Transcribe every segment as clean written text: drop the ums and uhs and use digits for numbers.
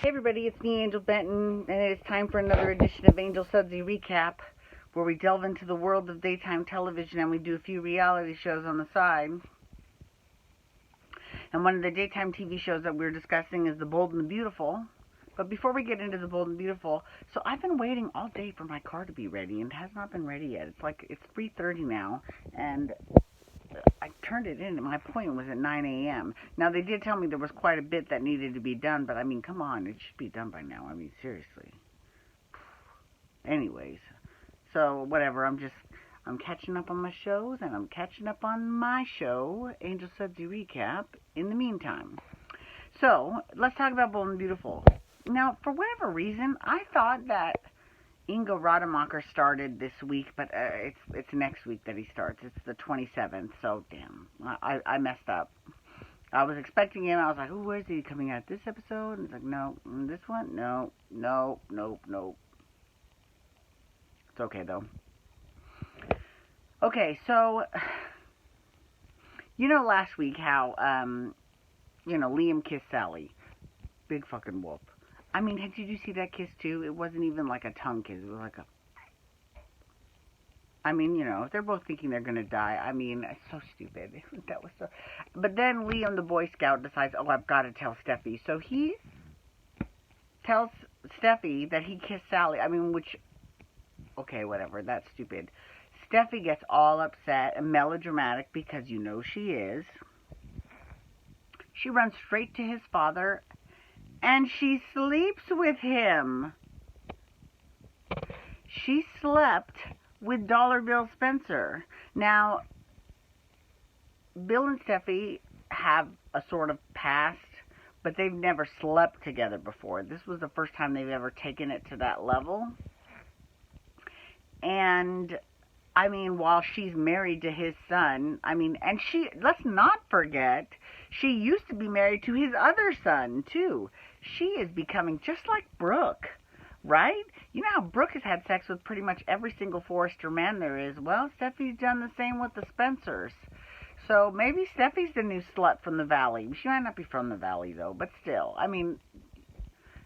Hey everybody, it's me, Angel Benton, and it is time for another edition of Angel Sudsy Recap, where we delve into the world of daytime television and we do a few reality shows on the side. And one of the daytime TV shows that we're discussing is The Bold and the Beautiful. But before we get into The Bold and Beautiful, so I've been waiting all day for my car to be ready, and it has not been ready yet. It's 3:30 now, and I turned it in, and my appointment was at 9 a.m. Now, they did tell me there was quite a bit that needed to be done, but I mean, come on, it should be done by now. I mean, seriously. Anyways, so whatever, I'm catching up on my shows, and I'm catching up on my show, Angel Sudsy Recap, in the meantime. So, let's talk about Bold and Beautiful. Now, for whatever reason, I thought that Ingo Rademacher started this week, but it's next week that he starts. It's the 27th, so damn, I messed up. I was expecting him. I was like, oh, where's he coming out this episode? And it's like, no, this one? No. It's okay, though. Okay, so, last week how, Liam kissed Sally. Big fucking whoop. I mean, did you see that kiss, too? It wasn't even like a tongue kiss. It was like a... I mean, if they're both thinking they're going to die, I mean, it's so stupid. That was so... But then Liam, the Boy Scout, decides, oh, I've got to tell Steffy. So he tells Steffy that he kissed Sally. I mean, which... Okay, whatever. That's stupid. Steffy gets all upset and melodramatic because she is. She runs straight to his father, and she sleeps with him. She slept with Dollar Bill Spencer. Now, Bill and Steffy have a sort of past, but they've never slept together before. This was the first time they've ever taken it to that level. And, I mean, while she's married to his son, and let's not forget, she used to be married to his other son, too. She is becoming just like Brooke, right? You know how Brooke has had sex with pretty much every single Forrester man there is? Well, Steffy's done the same with the Spencers. So maybe Steffy's the new slut from the Valley. She might not be from the Valley, though, but still. I mean,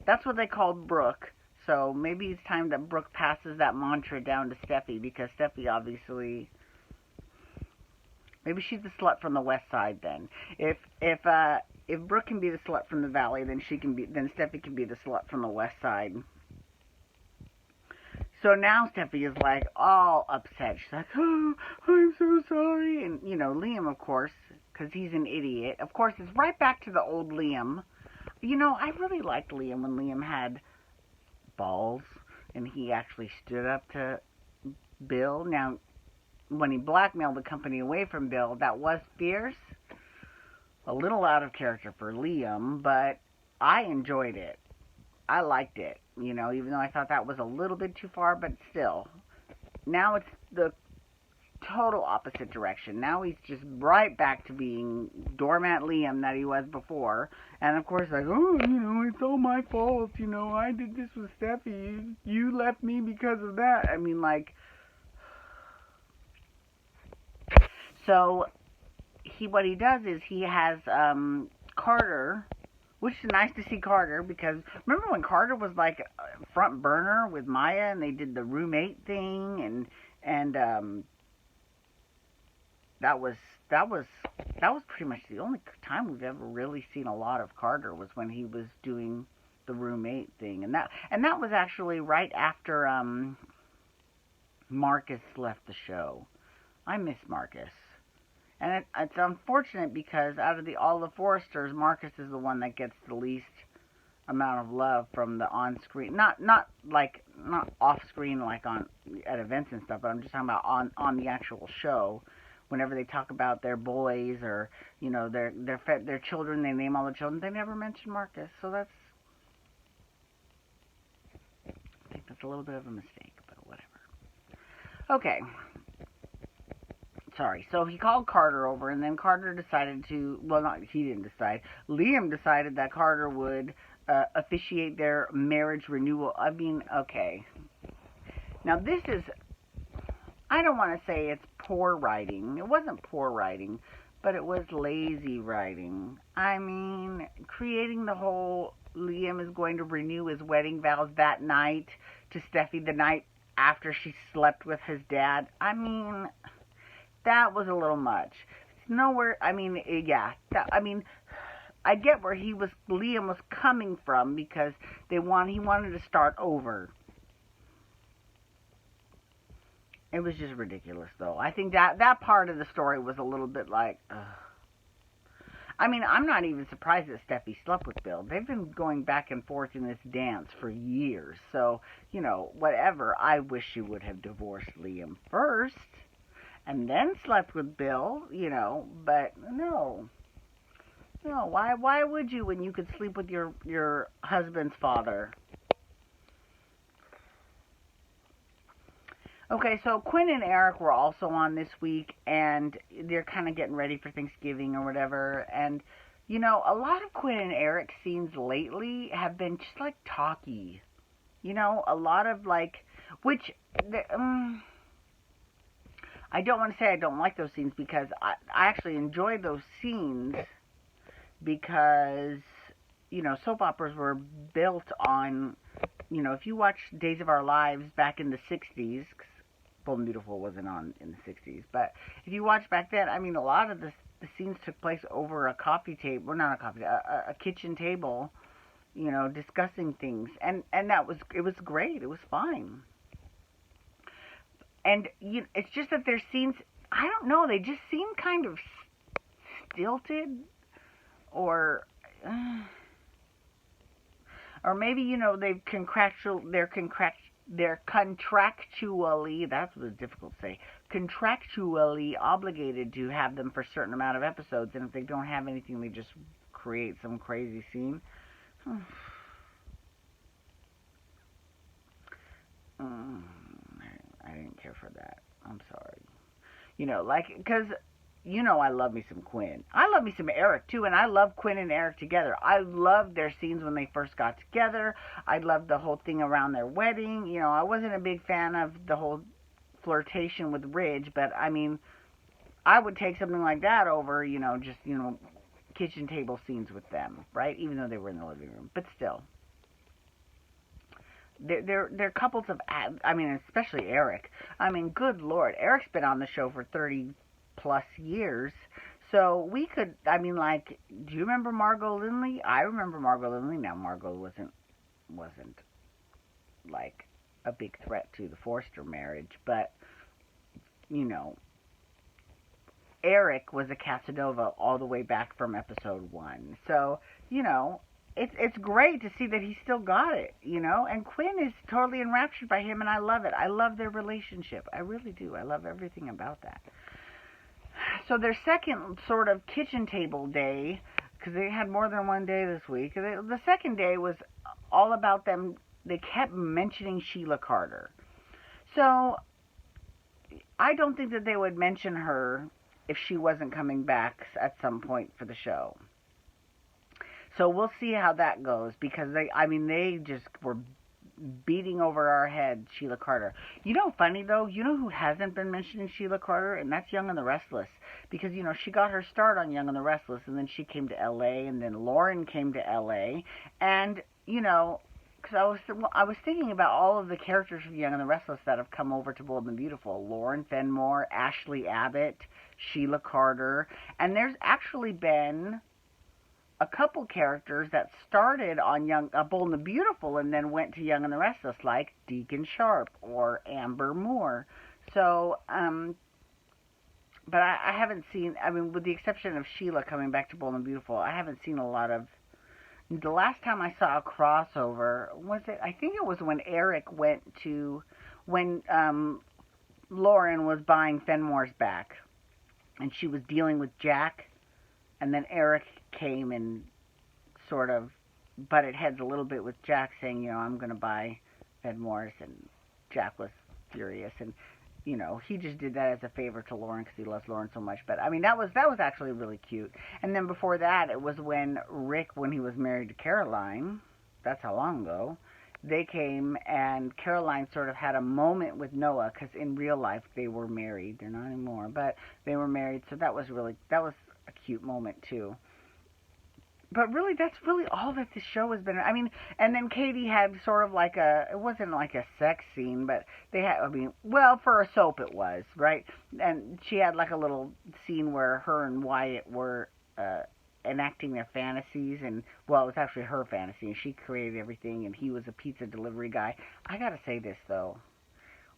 that's what they called Brooke. So maybe it's time that Brooke passes that mantra down to Steffy, because Steffy obviously... Maybe she's the slut from the West Side then. If Brooke can be the slut from the Valley, then Steffy can be the slut from the West Side. So now Steffy is like all upset. She's like, oh, I'm so sorry. And, Liam, of course, because he's an idiot. Of course, it's right back to the old Liam. I really liked Liam when Liam had balls and he actually stood up to Bill. Now, when he blackmailed the company away from Bill, that was fierce. A little out of character for Liam, but I enjoyed it. I liked it, even though I thought that was a little bit too far, but still. Now it's the total opposite direction. Now he's just right back to being doormat Liam that he was before. And of course, like, oh, it's all my fault. I did this with Steffy. You left me because of that. I mean, like... So, what he does is he has Carter, which is nice to see Carter, because remember when Carter was like front burner with Maya and they did the roommate thing, and that was pretty much the only time we've ever really seen a lot of Carter, was when he was doing the roommate thing, and that was actually right after Marcus left the show. I miss Marcus. And it's unfortunate because out of all the Forresters, Marcus is the one that gets the least amount of love from the on-screen. Not off-screen like at events and stuff, but I'm just talking about on the actual show. Whenever they talk about their boys or their children, they name all the children. They never mention Marcus, so I think that's a little bit of a mistake, but whatever. Okay. Sorry. So he called Carter over, and then Carter decided to... Well, he didn't decide. Liam decided that Carter would officiate their marriage renewal. I mean, okay. Now, this is... I don't want to say it's poor writing. It wasn't poor writing, but it was lazy writing. I mean, creating the whole Liam is going to renew his wedding vows that night to Steffy the night after she slept with his dad. I mean, that was a little much. It's nowhere, I mean, yeah. I get where Liam was coming from because he wanted to start over. It was just ridiculous, though. I think that part of the story was a little bit like, ugh. I mean, I'm not even surprised that Steffi slept with Bill. They've been going back and forth in this dance for years. So, whatever. I wish she would have divorced Liam first and then slept with Bill, but no. No, why would you when you could sleep with your husband's father? Okay, so Quinn and Eric were also on this week, and they're kind of getting ready for Thanksgiving or whatever. And, a lot of Quinn and Eric scenes lately have been just like talky. A lot of which, I don't want to say I don't like those scenes because I actually enjoy those scenes because, soap operas were built on, if you watch Days of Our Lives back in the 60s, Bold and Beautiful wasn't on in the 60s, but if you watch back then, I mean, a lot of the scenes took place over a coffee table, well, not a coffee table, a kitchen table, discussing things, and it was great, it was fine. And it's just that their scenes, I don't know, they just seem kind of stilted, or maybe they're contractually, that's what's difficult to say, contractually obligated to have them for a certain amount of episodes, and if they don't have anything, they just create some crazy scene. I didn't care for that. I'm sorry. Because I love me some Quinn. I love me some Eric, too, and I love Quinn and Eric together. I loved their scenes when they first got together. I loved the whole thing around their wedding. I wasn't a big fan of the whole flirtation with Ridge, but, I mean, I would take something like that over, just, kitchen table scenes with them, right? Even though they were in the living room. But still. They're couples of, I mean, especially Eric. I mean, good Lord. Eric's been on the show for 30 plus years, so we could, I mean, do you remember Margot Lindley? I remember Margot Lindley. Now, Margot wasn't like a big threat to the Forster marriage, but Eric was a Casanova all the way back from episode 1, so it's great to see that he still got it, and Quinn is totally enraptured by him, and I love it. I love their relationship. I really do. I love everything about that. So their second sort of kitchen table day, because they had more than one day this week, the second day was all about them. They kept mentioning Sheila Carter. So I don't think that they would mention her if she wasn't coming back at some point for the show. So we'll see how that goes, because they just were beating over our head Sheila Carter. Funny though, who hasn't been mentioning Sheila Carter? And that's Young and the Restless. Because, she got her start on Young and the Restless, and then she came to L.A., and then Lauren came to L.A., and, because I was thinking about all of the characters from Young and the Restless that have come over to Bold and Beautiful. Lauren Fenmore, Ashley Abbott, Sheila Carter, and there's actually been a couple characters that started on Bold and Beautiful and then went to Young and the Restless, like Deacon Sharp or Amber Moore. So, but I haven't seen, with the exception of Sheila coming back to Bold and Beautiful, I haven't seen a lot of, the last time I saw a crossover, I think it was when Eric went to, when Lauren was buying Fenmore's back, and she was dealing with Jack, and then Eric came and sort of butted heads a little bit with Jack, saying, I'm going to buy Fenmore's, and Jack was furious, and he just did that as a favor to Lauren because he loves Lauren so much. But that was actually really cute. And then before that, it was when Rick, when he was married to Caroline, that's how long ago, they came, and Caroline sort of had a moment with Noah, because in real life they were married. They're not anymore, but they were married, so that was a cute moment too. But really, that's really all that this show has been. I mean, and then Katie had sort of like it wasn't like a sex scene, but they had, I mean, well, for a soap it was, right? And she had like a little scene where her and Wyatt were enacting their fantasies, and, well, it was actually her fantasy, and she created everything, and he was a pizza delivery guy. I gotta say this, though.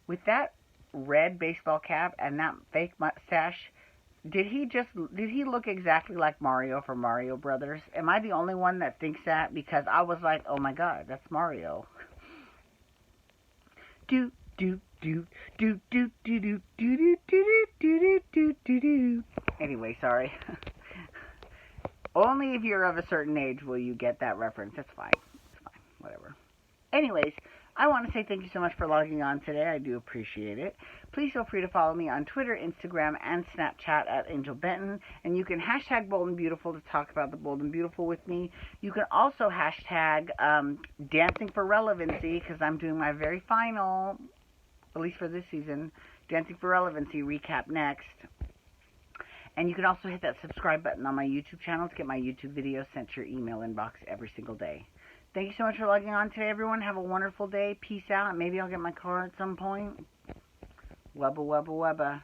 With that red baseball cap and that fake mustache, did he look exactly like Mario from Mario Brothers? Am I the only one that thinks that? Because I was like, oh my god, that's Mario. Do do do do do do do do do do do do do. Anyway, sorry. Only if you're of a certain age will you get that reference. That's fine. It's fine. Whatever. Anyways, I want to say thank you so much for logging on today. I do appreciate it. Please feel free to follow me on Twitter, Instagram, and Snapchat at Angel Benton. And you can hashtag Bold and Beautiful to talk about the Bold and Beautiful with me. You can also hashtag Dancing for Relevancy, because I'm doing my very final, at least for this season, Dancing for Relevancy recap next. And you can also hit that subscribe button on my YouTube channel to get my YouTube videos sent to your email inbox every single day. Thank you so much for logging on today, everyone. Have a wonderful day. Peace out. Maybe I'll get my car at some point. Wubba, wubba, wubba.